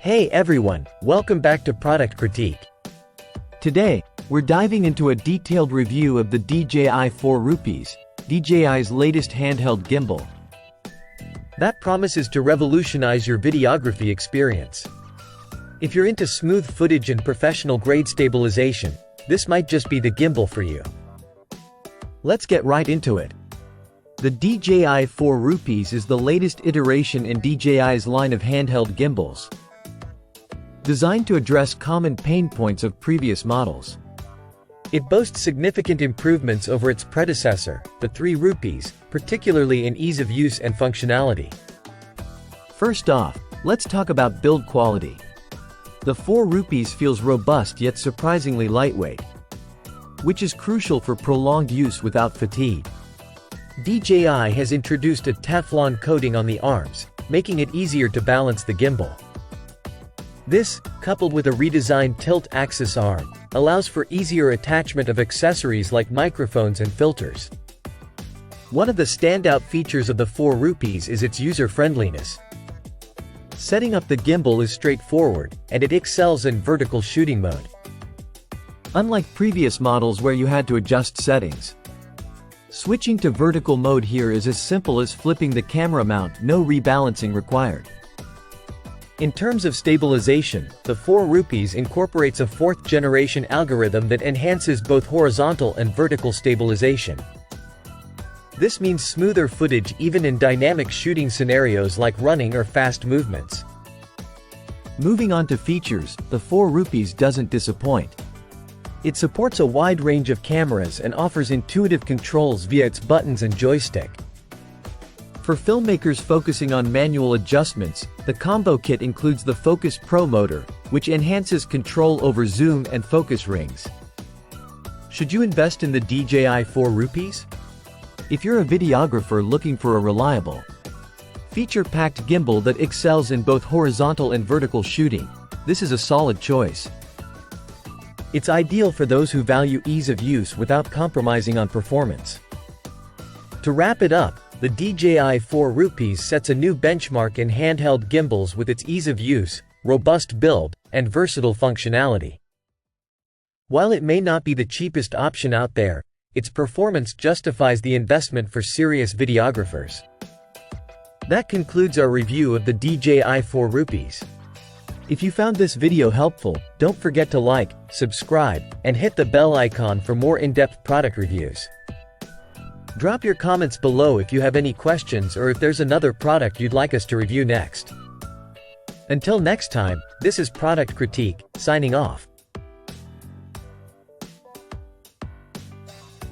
Hey everyone, welcome back to Product Critique. Today, we're diving into a detailed review of the DJI 4 Rupees, DJI's latest handheld gimbal. That promises to revolutionize your videography experience. If you're into smooth footage and professional-grade stabilization, this might just be the gimbal for you. Let's get right into it. The DJI 4 Rupees is the latest iteration in DJI's line of handheld gimbals, designed to address common pain points of previous models. It boasts significant improvements over its predecessor, the 3 Rupees, particularly in ease of use and functionality. First off, let's talk about build quality. The 4 Rupees feels robust yet surprisingly lightweight, which is crucial for prolonged use without fatigue. DJI has introduced a Teflon coating on the arms, making it easier to balance the gimbal. This, coupled with a redesigned tilt axis arm, allows for easier attachment of accessories like microphones and filters. One of the standout features of the 4 Rupees is its user-friendliness. Setting up the gimbal is straightforward, and it excels in vertical shooting mode. Unlike previous models where you had to adjust settings, switching to vertical mode here is as simple as flipping the camera mount, no rebalancing required. In terms of stabilization, the 4 Rupees incorporates a 4th-generation algorithm that enhances both horizontal and vertical stabilization. This means smoother footage even in dynamic shooting scenarios like running or fast movements. Moving on to features, the 4 Rupees doesn't disappoint. It supports a wide range of cameras and offers intuitive controls via its buttons and joystick. For filmmakers focusing on manual adjustments, the combo kit includes the Focus Pro motor, which enhances control over zoom and focus rings. Should you invest in the DJI 4 Rupees? If you're a videographer looking for a reliable, feature-packed gimbal that excels in both horizontal and vertical shooting, this is a solid choice. It's ideal for those who value ease of use without compromising on performance. To wrap it up, the DJI 4 Rupees sets a new benchmark in handheld gimbals with its ease of use, robust build, and versatile functionality. While it may not be the cheapest option out there, its performance justifies the investment for serious videographers. That concludes our review of the DJI 4 Rupees. If you found this video helpful, don't forget to like, subscribe, and hit the bell icon for more in-depth product reviews. Drop your comments below if you have any questions or if there's another product you'd like us to review next. Until next time, this is Product Critique, signing off.